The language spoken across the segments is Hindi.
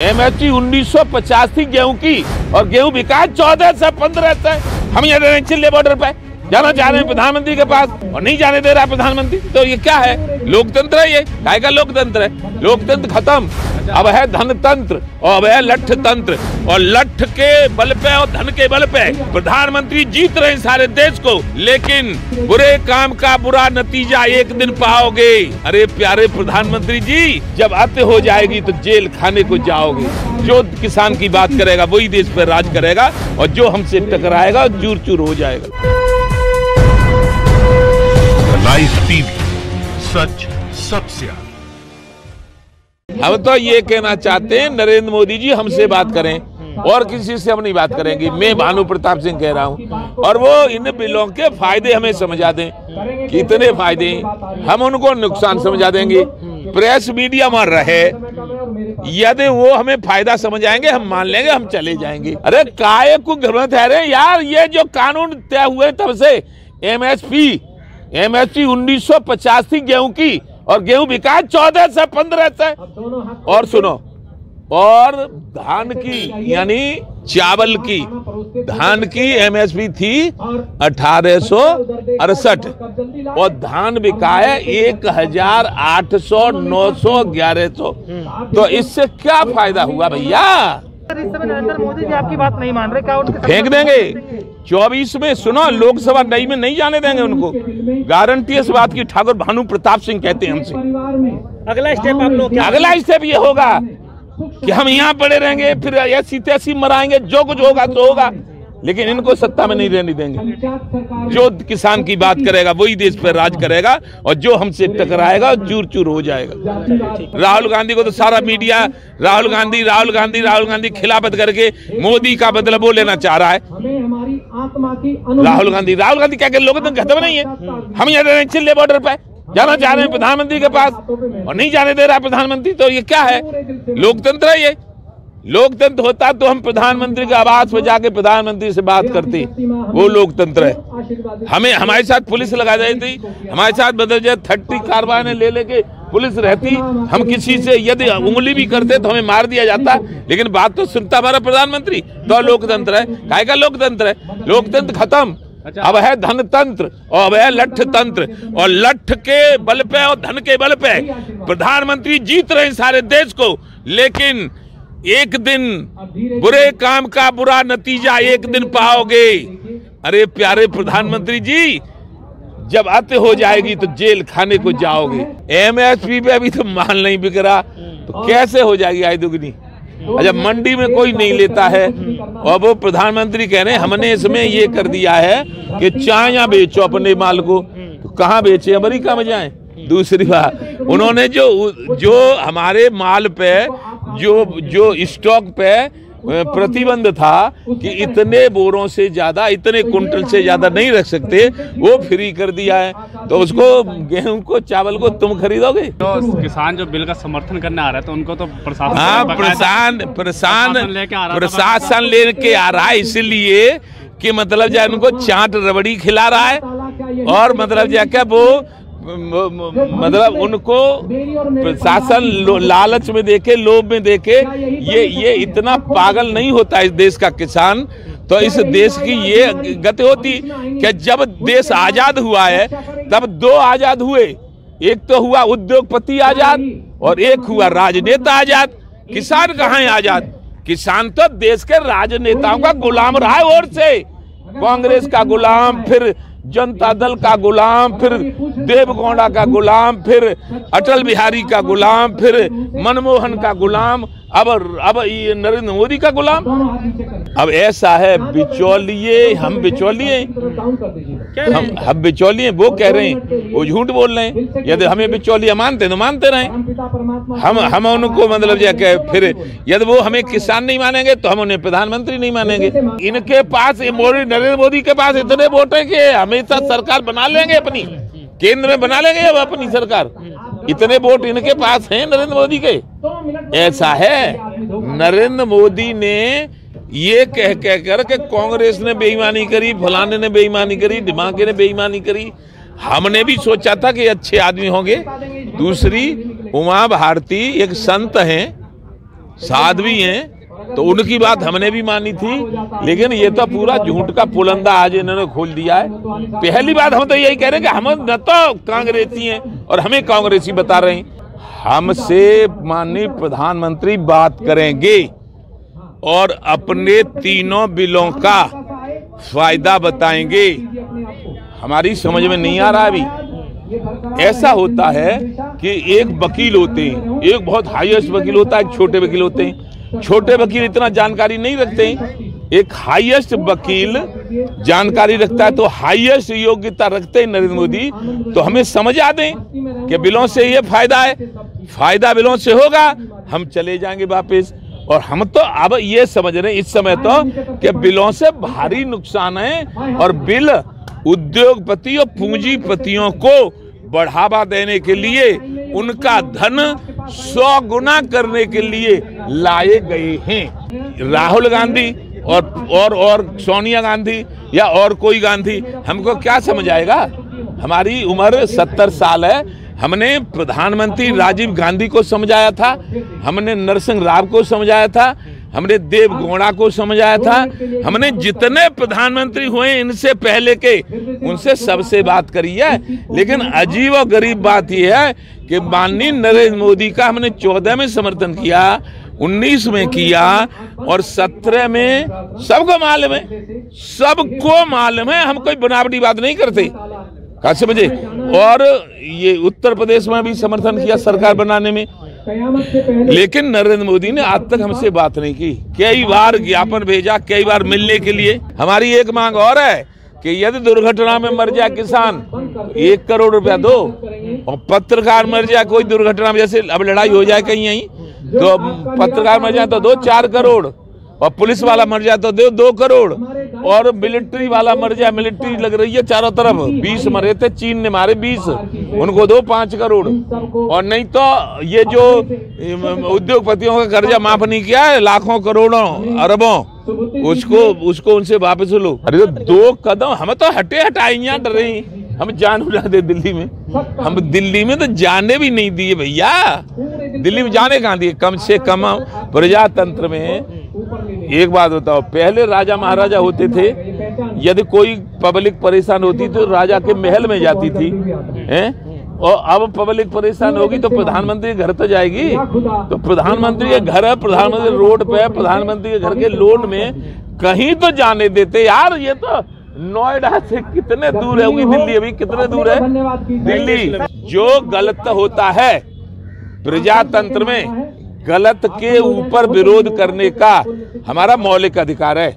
MSP 1950 थी गेहूं की और गेहूं बिका 14 से 15 से। हम यहाँ रहे चिल्ले बॉर्डर पे जाना चाह रहे हैं प्रधानमंत्री के पास और नहीं जाने दे रहा प्रधानमंत्री। तो ये क्या है? लोकतंत्र है ये? काय का लोकतंत्र है? लोकतंत्र खत्म, अब है धनतंत्र और अब है लठ तंत्र। और लठ के बल पे और धन के बल पे प्रधानमंत्री जीत रहे हैं सारे देश को, लेकिन बुरे काम का बुरा नतीजा एक दिन पाओगे। अरे प्यारे प्रधानमंत्री जी, जब अत हो जाएगी तो जेल खाने को जाओगे। जो किसान की बात करेगा वही देश पर राज करेगा और जो हमसे टकराएगा चूर चूर हो जाएगा। लाइव टीवी, सच सबसे आगे। हम तो ये कहना चाहते हैं नरेंद्र मोदी जी हमसे बात करें और किसी से हम नहीं बात करेंगे। मैं भानु प्रताप सिंह कह रहा हूँ और वो इन बिलों के फायदे हमें समझा दें, कितने फायदे हम उनको नुकसान समझा देंगे। प्रेस मीडिया में रहे, यदि वो हमें फायदा समझ आएंगे हम मान लेंगे, हम चले जाएंगे। अरे काय को घर ठहरे यार, ये जो कानून तय हुए तब से MSP 1950 थी गेहूं की और गेहूं बिका 14 से 15 से। और सुनो, और धान की यानी चावल की धान की MSP थी 1868 और धान बिका है 1800, 900, 1100। तो इससे क्या फायदा हुआ भैया? इस समय नरेंद्र मोदी जी आपकी बात नहीं मान रहे, क्या उनके फेंक देंगे 24 में? सुनो, लोकसभा नई में नहीं जाने देंगे उनको, गारंटी इस बात की। ठाकुर भानु प्रताप सिंह कहते हैं हमसे। अगला स्टेप आप लोग, अगला स्टेप ये होगा कि हम यहाँ पड़े रहेंगे, फिर ऐसी तैसी मराएंगे, जो कुछ होगा तो होगा, लेकिन इनको सत्ता में नहीं रहने देंगे। जो किसान की बात करेगा वही देश पर राज करेगा और जो हमसे टकराएगा चूर चूर हो जाएगा। राहुल गांधी को तो सारा मीडिया राहुल गांधी खिलाफत करके मोदी का बदला वो लेना चाह रहा है। राहुल गांधी क्या कर, लोग तो खत्म नहीं है। हम यहाँ रहे हैं चिल्ले बॉर्डर पे जाना चाह रहे हैं प्रधानमंत्री के पास और नहीं जाने दे रहा प्रधानमंत्री। तो ये क्या है? लोकतंत्र है ये? लोकतंत्र होता तो हम प्रधानमंत्री के आवास पर जाके प्रधानमंत्री से बात करते, वो लोकतंत्र है। हमें हमारे साथ पुलिस लगा जाती, हमारे साथ बदल जाए 30 कारवाने ले लेके पुलिस रहती, हम किसी से यदि उंगली भी करते तो हमें मार दिया जाता, लेकिन बात तो सुनता हमारा प्रधानमंत्री। तो लोकतंत्र है? काय का लोकतंत्र है? लोकतंत्र खत्म, अब है धनतंत्र और अब है लठ तंत्र। और लठ के बल पे और धन के बल पे प्रधानमंत्री जीत रहे हैं सारे देश को, लेकिन एक दिन बुरे काम का बुरा नतीजा एक दिन पाओगे। अरे प्यारे प्रधानमंत्री जी, जब अत हो जाएगी तो जेल खाने को जाओगे। MSP पे अभी तो माल नहीं बिक रहा, तो कैसे हो जाएगी आय दुगनी? जब मंडी में कोई नहीं लेता है और वो प्रधानमंत्री कह रहे हैं हमने इसमें ये कर दिया है कि चाय बेचो अपने माल को, तो कहाँ बेचे? अमेरिका में जाएं। दूसरी बात, उन्होंने जो हमारे माल पे जो स्टॉक पे प्रतिबंध था कि इतने बोरों से ज्यादा, इतने कुंटल से ज्यादा नहीं रख सकते, वो फ्री कर दिया है। तो उसको गेहूं को, चावल को तुम खरीदोगे? तो किसान जो बिल का समर्थन करने आ रहे थे उनको तो प्रशासन लेके आ रहा है, इसलिए कि मतलब जो उनको चाट रबड़ी खिला रहा है और मतलब क्या वो मतलब उनको प्रशासन लालच में देखे, लोभ में देखे। ये इतना पागल नहीं होता इस देश का किसान। तो इस देश की ये गति होती कि जब देश आजाद हुआ है तब 2 आजाद हुए, एक तो हुआ उद्योगपति आजाद और एक हुआ राजनेता आजाद। किसान कहाँ है आजाद? किसान तो देश के राजनेताओं का गुलाम रहा है, और से कांग्रेस का गुलाम, फिर जनता दल का गुलाम, फिर देवगौड़ा का गुलाम, फिर अटल बिहारी का गुलाम, फिर मनमोहन का गुलाम, अब ये नरेंद्र मोदी का गुलाम। अब ऐसा है, बिचौलिए, हम बिचौलिए, हम बिचौलिए। वो कह रहे हैं, वो झूठ बोल रहे हैं। यदि हमें बिचौलिया मानते तो मानते रहें, हम उनको मतलब फिर यदि वो हमें किसान नहीं मानेंगे तो हम उन्हें प्रधानमंत्री नहीं मानेंगे। इनके पास, नरेंद्र मोदी के पास इतने वोट है कि हमेशा सरकार बना लेंगे, अपनी केंद्र में बना लेंगे अब अपनी सरकार। इतने वोट इनके पास हैं नरेंद्र मोदी के। ऐसा है, नरेंद्र मोदी ने ये कह कर के कांग्रेस ने बेईमानी करी, फलाने ने बेईमानी करी, दिमागे ने बेईमानी करी। हमने भी सोचा था कि अच्छे आदमी होंगे। दूसरी, उमा भारती एक संत हैं, साध्वी हैं तो उनकी बात हमने भी मानी थी, लेकिन ये तो पूरा झूठ का पुलंदा आज इन्होंने खोल दिया है। पहली बात हम तो यही कह रहे हैं कि हम न तो कांग्रेसी हैं और हमें कांग्रेसी बता रहे हैं। हमसे माननीय प्रधानमंत्री बात करेंगे और अपने तीनों बिलों का फायदा बताएंगे। हमारी समझ में नहीं आ रहा अभी। ऐसा होता है कि एक वकील होते हैं, एक बहुत हाईएस्ट वकील होता है, एक छोटे वकील होते हैं। छोटे वकील इतना जानकारी नहीं रखते हैं, एक हाईएस्ट वकील जानकारी रखता है। तो हाईएस्ट योग्यता रखते हैं नरेंद्र मोदी, तो हमें समझ आ दें कि बिलों से ये फायदा है, फायदा बिलों से होगा, हम चले जाएंगे वापस। और हम तो अब ये समझ रहे हैं इस समय तो कि बिलों से भारी नुकसान है और बिल उद्योगपति और पूंजीपतियों को बढ़ावा देने के लिए, उनका धन 100 गुना करने के लिए लाए गए हैं। राहुल गांधी और सोनिया गांधी या और कोई गांधी हमको क्या समझाएगा? हमारी उम्र 70 साल है। हमने प्रधानमंत्री राजीव गांधी को समझाया था, हमने नरसिंह राव को समझाया था, हमने देव गौड़ा को समझाया था, हमने जितने प्रधानमंत्री हुए इनसे पहले के उनसे सबसे बात करी है। लेकिन अजीब और गरीब बात यह है कि माननीय नरेंद्र मोदी का हमने 14 में समर्थन किया, 19 में किया और 17 में सबको मालूम है, सबको मालूम है। हम कोई बनावटी बात नहीं करते, कहा समझे। और ये उत्तर प्रदेश में भी समर्थन किया सरकार बनाने में, लेकिन नरेंद्र मोदी ने आज तक हमसे बात नहीं की। कई बार ज्ञापन भेजा, कई बार मिलने के लिए। हमारी एक मांग और है कि यदि दुर्घटना में मर जाए किसान 1 करोड़ रुपया दो, और पत्रकार मर जाए कोई दुर्घटना में, जैसे अब लड़ाई हो जाए कहीं यहीं, तो पत्रकार मर जाए तो दो 4 करोड़, और पुलिस वाला मर जाए तो दो 2 करोड़, और मिलिट्री वाला मर जाए, मिलिट्री लग रही है चारों तरफ, 20 मरे थे, चीन ने मारे 20, उनको दो 5 करोड़। और नहीं तो ये जो उद्योगपतियों का कर्जा माफ नहीं किया है, लाखों करोड़ों अरबों, उसको उनसे वापस लो। अरे 2 कदम हम तो हटाइया डरे, हम जान उड़ा दे दिल्ली में। हम दिल्ली में तो जाने भी नहीं दिए भैया, दिल्ली में जाने कहाँ दिए। कम से कम प्रजातंत्र में एक बात बताओ, पहले राजा महाराजा होते थे, यदि कोई पब्लिक परेशान होती तो राजा के महल में जाती थी, हैं? और अब पब्लिक परेशान होगी तो प्रधानमंत्री के घर तो जाएगी। तो प्रधानमंत्री के घर है, प्रधानमंत्री रोड पे, प्रधानमंत्री के घर के लोन में कहीं तो जाने देते यार। ये तो नोएडा से कितने दूर है दिल्ली, अभी कितने दूर है दिल्ली। जो गलत होता है प्रजातंत्र में, गलत के ऊपर विरोध करने का हमारा मौलिक अधिकार है,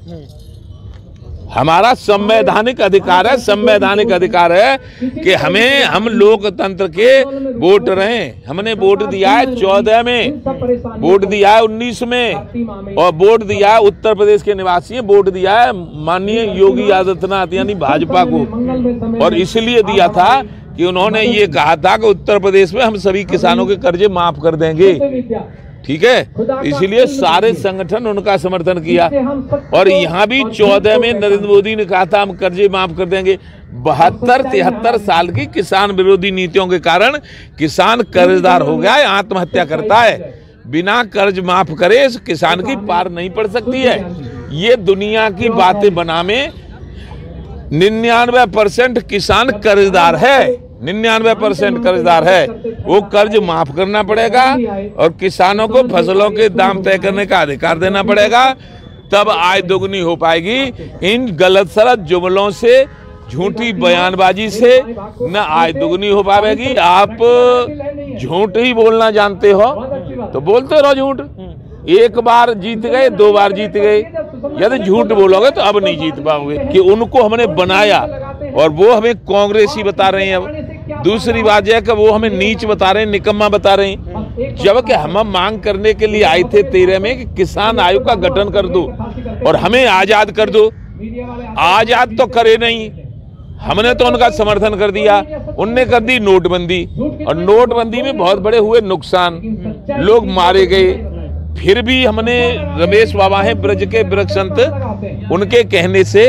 हमारा संवैधानिक अधिकार है। संवैधानिक अधिकार है कि हम लोकतंत्र के वोट रहे। हमने वोट दिया है 14 में, वोट दिया है 19 में, और वोट दिया है उत्तर प्रदेश के निवासी, वोट दिया है माननीय योगी आदित्यनाथ यानी भाजपा को। और इसलिए दिया था कि उन्होंने ये कहा था कि उत्तर प्रदेश में हम सभी किसानों के कर्जे माफ कर देंगे, ठीक है। इसलिए सारे संगठन उनका समर्थन किया। और यहाँ भी 14 में नरेंद्र मोदी ने कहा था हम कर्जे माफ कर देंगे। 72-73 साल की किसान विरोधी नीतियों के कारण किसान कर्जदार हो गया है, आत्महत्या करता है। बिना कर्ज माफ करे इस किसान की पार नहीं पड़ सकती है। ये दुनिया की बातें बना में 99% किसान कर्जदार है, 99% कर्जदार है। वो कर्ज माफ करना पड़ेगा और किसानों को फसलों के दाम तय करने का अधिकार देना पड़ेगा, तब आय दोगुनी हो पाएगी। इन गलत सलत जुमलों से, झूठी बयानबाजी से न आय दोगुनी हो पाएगी। आप झूठ ही बोलना जानते हो तो बोलते रहो झूठ। एक बार जीत गए, 2 बार जीत गए, यदि झूठ बोलोगे तो अब नहीं जीत पाओगे। कि उनको हमने बनाया और वो हमें कांग्रेसी बता रहे हैं। अब दूसरी बात यह है कि वो हमें नीच बता रहे हैं, निकम्मा बता रहे हैं। जबकि हम मांग करने के लिए आए थे 13 में कि किसान आयोग का गठन कर दो और हमें आजाद कर दो। आजाद तो करे नहीं, हमने तो उनका समर्थन कर दिया। उनने कर दी नोटबंदी, और नोटबंदी में बहुत बड़े हुए नुकसान, लोग मारे गए। फिर भी हमने, रमेश बाबा हैं ब्रज के वृक्ष संत, उनके कहने से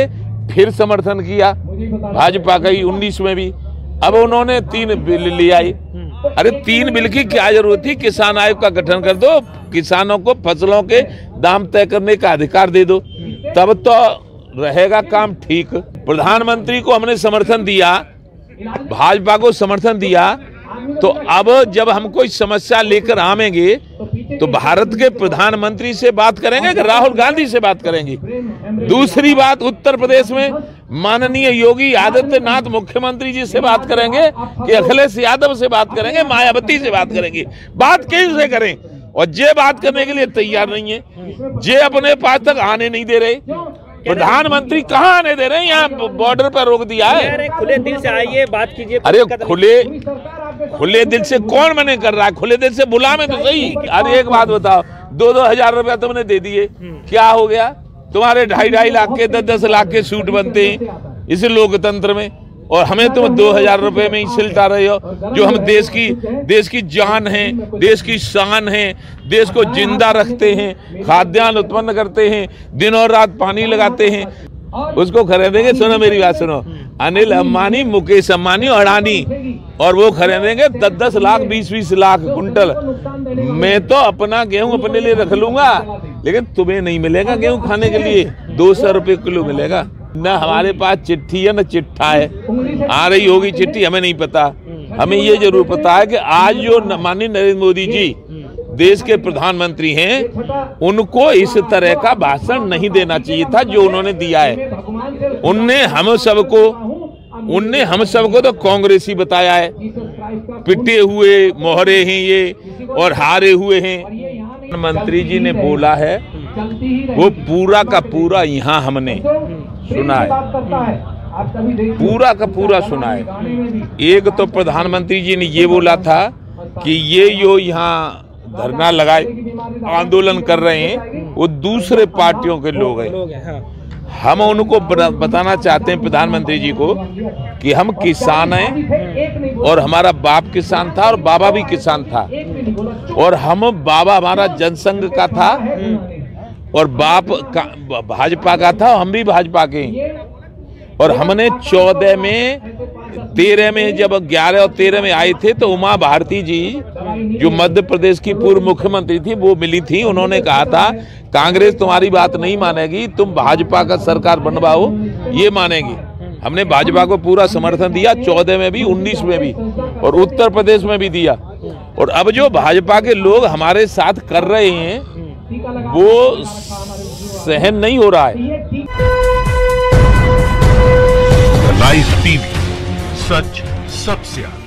फिर समर्थन किया भाजपा का ही 19 में भी। अब उन्होंने 3 बिल ले आई, अरे 3 बिल की क्या जरूरत थी? किसान आयोग का गठन कर दो, किसानों को फसलों के दाम तय करने का अधिकार दे दो, तब तो रहेगा काम ठीक। प्रधानमंत्री को हमने समर्थन दिया, भाजपा को समर्थन दिया, तो अब जब हम कोई समस्या लेकर आवेंगे तो भारत के प्रधानमंत्री से बात करेंगे कि राहुल गांधी से बात करेंगे। दूसरी बात, उत्तर प्रदेश में माननीय योगी आदित्यनाथ मुख्यमंत्री जी से बात करेंगे कि अखिलेश यादव से बात करेंगे, मायावती से बात करेंगे। बात किससे करें? और जे बात करने के लिए तैयार नहीं है, जे अपने पास तक आने नहीं दे रहे। प्रधानमंत्री कहाँ आने दे रहे हैं? यहाँ बॉर्डर पर रोक दिया है। खुले दिल से आइए, बात कीजिए। अरे खुले दिल से कौन मने कर रहा है? खुले दिल से बुला में तो सही। अरे एक बात बताओ, 2-2 हजार रुपया तुमने दे दिए, क्या हो गया? तुम्हारे 2.5 लाख के 10-10 लाख के सूट बनते हैं इस लोकतंत्र में, और हमें तुम 2,000 रुपए में ही सिलता रहे हो, जो हम देश की जान है, देश की शान है, देश को जिंदा रखते हैं, खाद्यान्न उत्पन्न करते हैं, दिन और रात पानी लगाते हैं, उसको खरीदेंगे। सुनो मेरी बात सुनो, अनिल अंबानी, मुकेश अंबानी, अडानी, और वो खरीदेंगे 10-10 लाख 20-20 लाख कुंटल। मैं तो अपना गेहूं अपने लिए रख लूंगा, लेकिन तुम्हें नहीं मिलेगा गेहूं खाने के लिए। 200 रुपये किलो मिलेगा। न हमारे पास चिट्ठी है न चिट्ठा है, आ रही होगी चिट्ठी, हमें नहीं पता। हमें ये जरूर पता है कि आज जो माननीय नरेंद्र मोदी जी देश के प्रधानमंत्री हैं, उनको इस तरह का भाषण नहीं देना चाहिए था जो उन्होंने दिया है। उनने हम सबको तो कांग्रेसी बताया है, पिटे हुए मोहरे हैं ये और हारे हुए हैं। प्रधानमंत्री जी ने बोला है वो पूरा का पूरा यहाँ हमने सुना है, पूरा का पूरा सुना है। एक तो प्रधानमंत्री जी ने ये बोला था कि ये जो यहाँ धरना लगाए आंदोलन कर रहे हैं वो दूसरे पार्टियों के लोग हैं। हम उनको बताना चाहते हैं प्रधानमंत्री जी को कि हम किसान हैं, और हमारा बाप किसान था और बाबा भी किसान था, और हम बाबा हमारा जनसंघ का था और बाप भाजपा का था, हम भी भाजपा के हैं। और हमने 14 में 13 में जब 11 और 13 में आए थे तो उमा भारती जी जो मध्य प्रदेश की पूर्व मुख्यमंत्री थी वो मिली थी। उन्होंने कहा था कांग्रेस तुम्हारी बात नहीं मानेगी, तुम भाजपा का सरकार बनवाओ, ये मानेगी। हमने भाजपा को पूरा समर्थन दिया, 14 में भी, 19 में भी, और उत्तर प्रदेश में भी दिया। और अब जो भाजपा के लोग हमारे साथ कर रहे हैं वो सहन नहीं हो रहा है। लाइव टीवी, सच सबसे आगे।